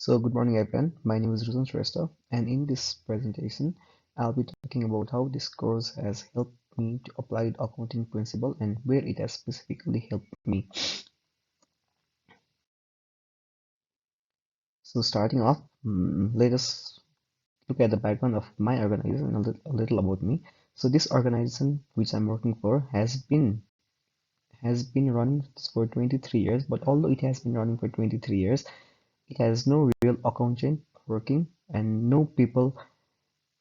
So, good morning, everyone. My name is Ruzen Shrestha, and in this presentation, I'll be talking about how this course has helped me to apply the accounting principle and where it has specifically helped me. So, starting off, let us look at the background of my organization and a little about me. So, this organization, which I'm working for, has been running for 23 years. But although it has been running for 23 years, it has no real accountant working and no people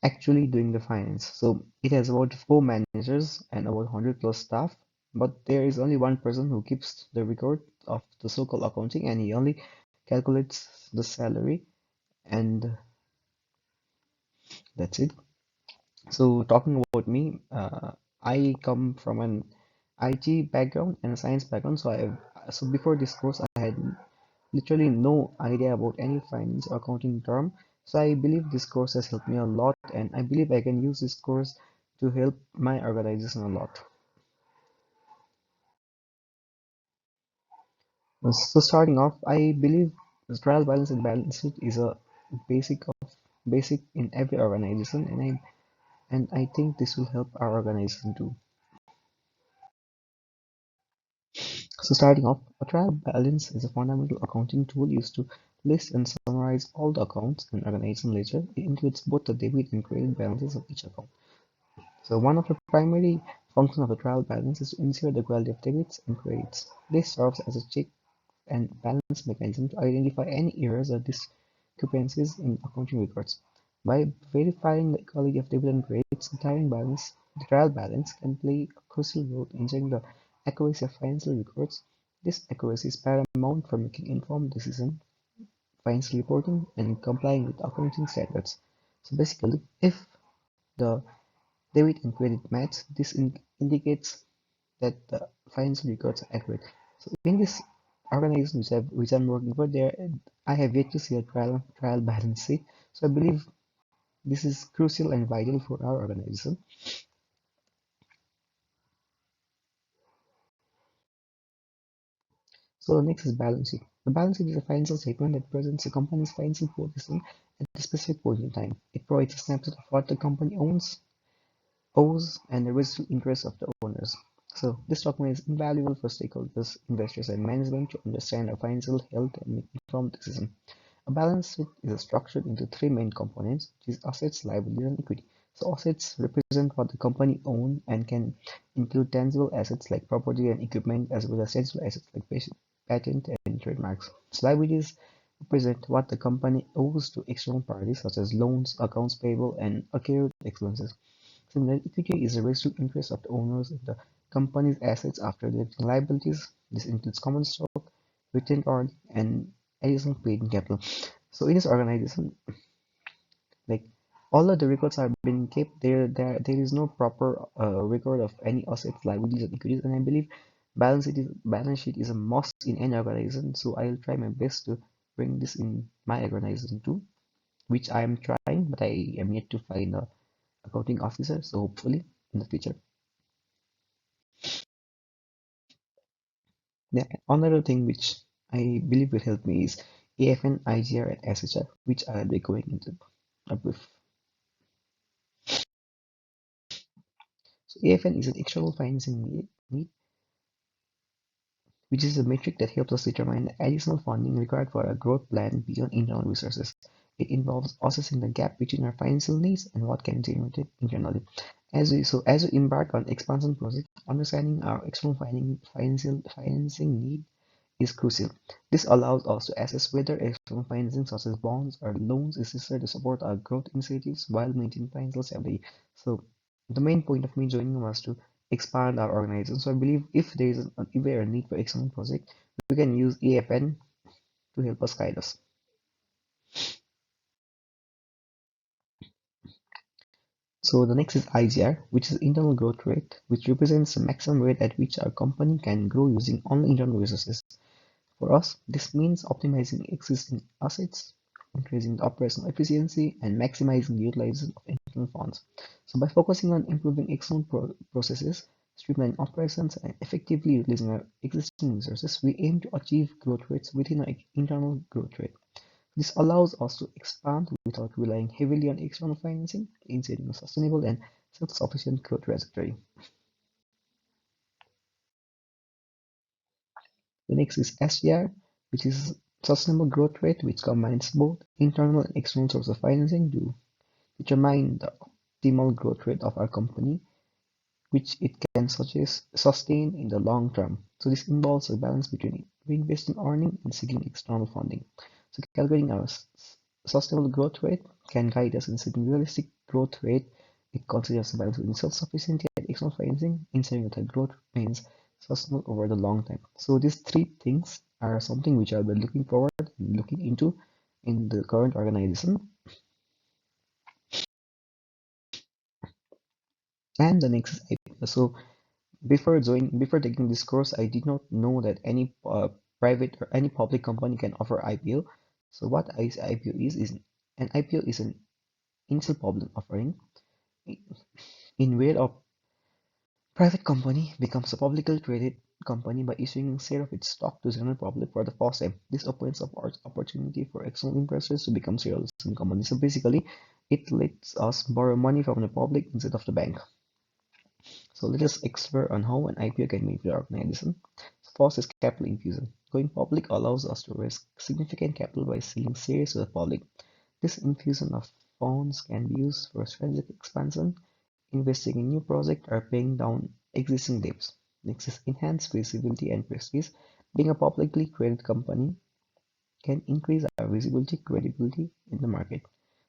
actually doing the finance. So it has about four managers and about 100 plus staff, but there is only one person who keeps the record of the so-called accounting, and he only calculates the salary, and that's it. So talking about me, I come from an IT background and a science background. So before this course, I had literally no idea about any finance or accounting term. So I believe this course has helped me a lot, and I believe I can use this course to help my organization a lot. So starting off, I believe the trial balance and balance sheet is a basic in every organization, and I think this will help our organization too. So starting off, a trial balance is a fundamental accounting tool used to list and summarize all the accounts in an organization ledger. It includes both the debit and credit balances of each account. So one of the primary functions of a trial balance is to ensure the quality of debits and credits. This serves as a check and balance mechanism to identify any errors or discrepancies in accounting records. By verifying the quality of debit and credits, the trial balance can play a crucial role in checking the accuracy of financial records. This accuracy is paramount for making informed decisions, financial reporting, and complying with accounting standards. So basically, if the debit and credit match, this indicates that the financial records are accurate. So in this organization which I'm working for, there I have yet to see a trial balance sheet. So I believe this is crucial and vital for our organization. So the next is balance sheet. The balance sheet is a financial statement that presents a company's financial position at a specific point in time. It provides a snapshot of what the company owes and the residual interest of the owners. So this document is invaluable for stakeholders, investors, and management to understand our financial health and make informed decisions. A balance sheet is structured into three main components, which is assets, liabilities, and equity. So assets represent what the company owns and can include tangible assets like property and equipment, as well as tangible assets like patent and trademarks. So liabilities represent what the company owes to external parties, such as loans, accounts payable, and accrued expenses. Similarly, equity is the residual interest of the owners in the company's assets after deducting liabilities. This includes common stock, retained earnings, and additional paid-in capital. So in this organization, like all of the records are being kept, there is no proper record of any assets, liabilities, and equities. And I believe balance sheet is a must in any organization. So I'll try my best to bring this in my organization too, which I am trying, but I am yet to find a accounting officer. So hopefully in the future. The another thing which I believe will help me is AFN, IGR, and SHR, which I'll be going into a brief. So AFN is an external financing need, which is a metric that helps us determine the additional funding required for a growth plan beyond internal resources. It involves assessing the gap between our financial needs and what can be generated internally. As we embark on expansion project, understanding our external financing need is crucial. This allows us to assess whether external financing such as bonds or loans is necessary to support our growth initiatives while maintaining financial stability. So the main point of me joining was to expand our organization. So I believe if there is a need for external project, we can use AFN to help us guide us. So the next is IGR, which is internal growth rate, which represents the maximum rate at which our company can grow using only internal resources. For us, this means optimizing existing assets, increasing the operational efficiency, and maximizing the utilization of internal funds. So by focusing on improving external processes, streamlining operations, and effectively utilizing our existing resources, we aim to achieve growth rates within our internal growth rate. This allows us to expand without relying heavily on external financing, ensuring a sustainable and self-sufficient growth trajectory. The next is SGR, which is sustainable growth rate, which combines both internal and external sources of financing to determine the optimal growth rate of our company, which it can sustain in the long term. So this involves a balance between reinvesting earning and seeking external funding. So calculating our sustainable growth rate can guide us in setting realistic growth rate. It considers the balance between self-sufficiency and external financing, ensuring that our growth remains sustainable over the long time. So these three things are something which I've been looking forward and looking into in the current organization. And the next is IPO. So before taking this course, I did not know that any private or any public company can offer IPO. So what IPO is an IPO is an initial public offering in where a private company becomes a publicly traded company by issuing a share of its stock to general public for the first time. This opens up opportunity for external investors to become shareholders in companies. So basically, it lets us borrow money from the public instead of the bank. So let us explore on how an IPO can benefit the organization. First is capital infusion. Going public allows us to raise significant capital by selling shares to the public. This infusion of funds can be used for strategic expansion, investing in new projects, or paying down existing debts. Next is enhanced visibility and prestige. Being a publicly traded company can increase our visibility, credibility in the market.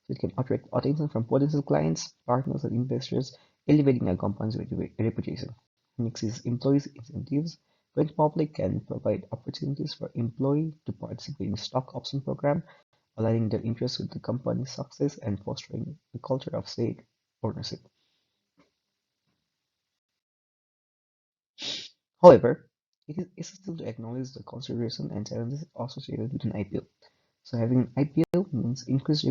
So it can attract attention from potential clients, partners, and investors, elevating a company's reputation. Next is employees' incentives. Going public can provide opportunities for employees to participate in stock option program, aligning their interests with the company's success and fostering a culture of shared ownership. However, it is essential to acknowledge the considerations and challenges associated with an IPO. So having an IPO means increased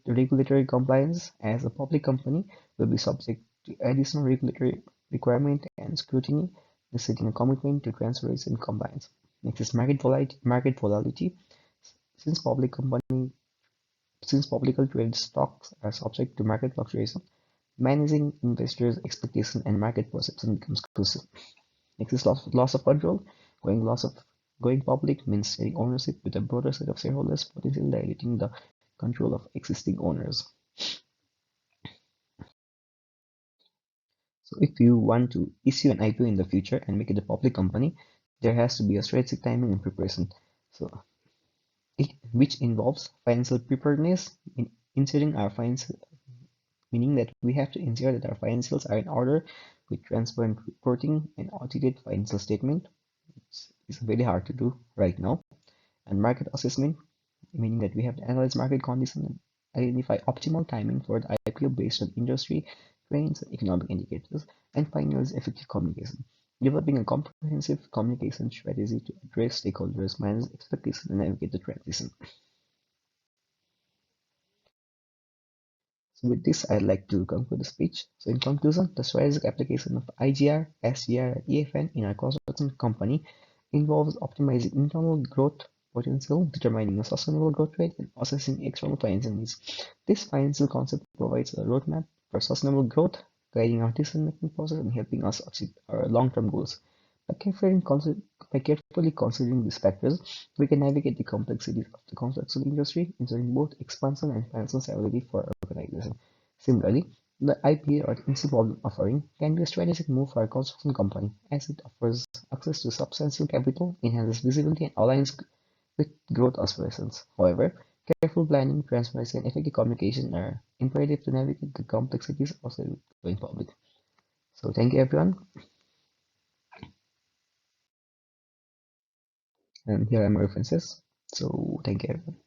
regulatory compliance, as a public company will be subject to additional regulatory requirement and scrutiny, necessitating a commitment to transparency and compliance. Next is market volatility. Since public company since publicly traded stocks are subject to market fluctuation, managing investors' expectation and market perception becomes crucial. Next is loss of control. Going public means sharing ownership with a broader set of shareholders, potentially diluting the control of existing owners. So if you want to issue an IPO in the future and make it a public company, there has to be a strategic timing and preparation. So which involves financial preparedness, in ensuring our financial meaning that we have to ensure that our financials are in order with transparent reporting and audited financial statement. It's very hard to do right now. And market assessment, meaning that we have to analyze market conditions and identify optimal timing for the IPO based on industry trends and economic indicators. And finally is effective communication, developing a comprehensive communication strategy to address stakeholders, manage expectations, and navigate the transition. So with this, I'd like to conclude the speech. So in conclusion, the strategic application of IGR, SGR, and EFN in our construction company involves optimizing internal growth potential, determining a sustainable growth rate, and assessing external financial needs. This financial concept provides a roadmap for sustainable growth, guiding our decision-making process and helping us achieve our long-term goals. By carefully considering these factors, we can navigate the complexities of the construction industry, ensuring both expansion and financial stability for our organization. Similarly, the IPA or principal offering can be a strategic move for a construction company, as it offers access to substantial capital, enhances visibility, and aligns with growth aspirations. However, careful planning, transparency, and effective communication are imperative to navigate the complexities of going public. So, thank you, everyone, and here are my references. So, thank you, everyone.